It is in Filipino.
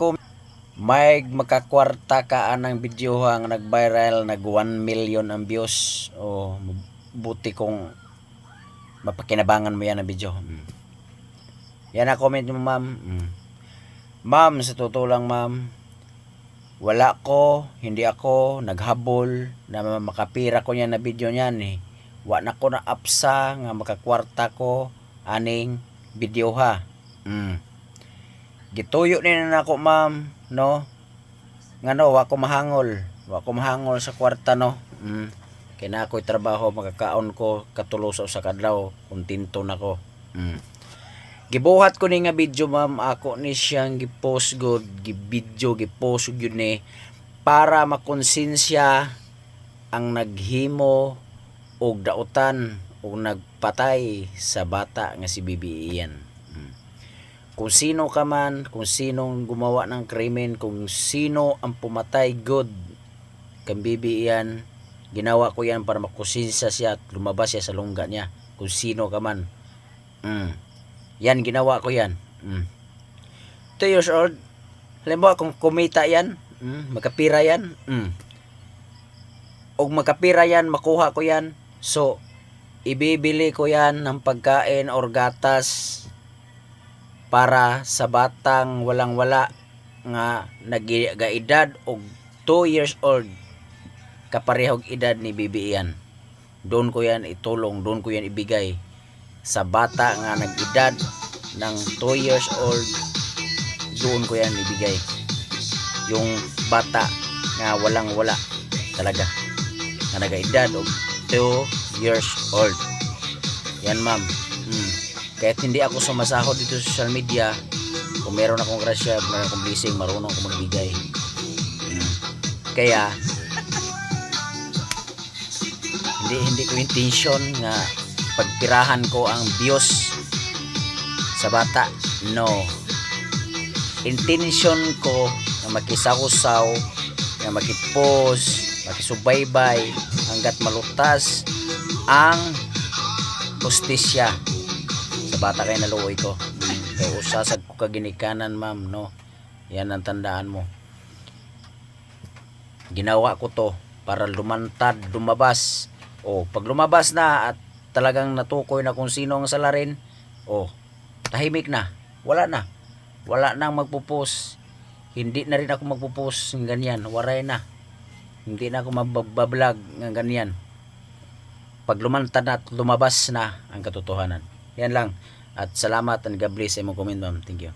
ko may makakwarta ka anang video ang nag-viral, nag 1 million ang views. O buti kong mapakinabangan mo yan ang video. Yan na comment mo, ma'am. Ma'am, sa totoo lang, ma'am, hindi ako naghabol na makapira ko yan na video niyan eh. Wa na ko na apsa nga makakwarta ko aning video ha. Gituyo ni na ako, ma'am, no? Ngano, wa ko mahangol sa kwarta, no? Kaya na ako'y trabaho, makakaon ko katulo sa kadlaw, kontento na ko. Gibuhat ko ni nga video, ma'am, ako ni siyang gipost good, gipost gyud ni para makonsensya ang naghimo og dautan o nagpatay sa bata nga si Bibi Ian. Kung sino ka man, kung sinong gumawa ng krimen, kung sino ang pumatay good kang Bibi Ian, ginawa ko yan para makonsensya siya at lumabas siya sa lungga niya. Kung sino ka man. Yan, ginawa ko yan. 2 years old. Alam mo, kung kumita yan, magkapira yan. O magkapira yan, makuha ko yan. So, ibibili ko yan ng pagkain or gatas para sa batang walang-wala nga nag-edad og 2 years old kaparehog edad ni Bibi Ian. Doon ko yan itulong, doon ko yan ibigay sa bata nga nag-edad ng 2 years old. Doon ko yan ibigay yung bata nga walang-wala talaga nga nag-edad og 2 years old. Yan, ma'am. Kahit hindi ako sumasahod dito sa social media, kung meron akong grasya, meron akong blessing, marunong ako magbigay. Kaya hindi ko intention nga pagpirahan ko ang views sa bata. No. Intention ko na makisaw-saw, na makipost, makisubaybay hanggat malutas ang justisya sa bata kay naluoy ko. Kaya usasag ko kaginikanan, ma'am, no? Yan ang tandaan mo. Ginawa ko to para lumabas. Pag lumabas na at talagang natukoy na kung sino ang salarin, tahimik na. Wala nang magpo-post. Hindi na rin ako magpo-post ng ganyan. Waray na. Hindi na ako mabablog ng ganyan. Pag lumantad na at lumabas na ang katotohanan. Yan lang. At salamat and God bless sa imong comment, ma'am. Thank you.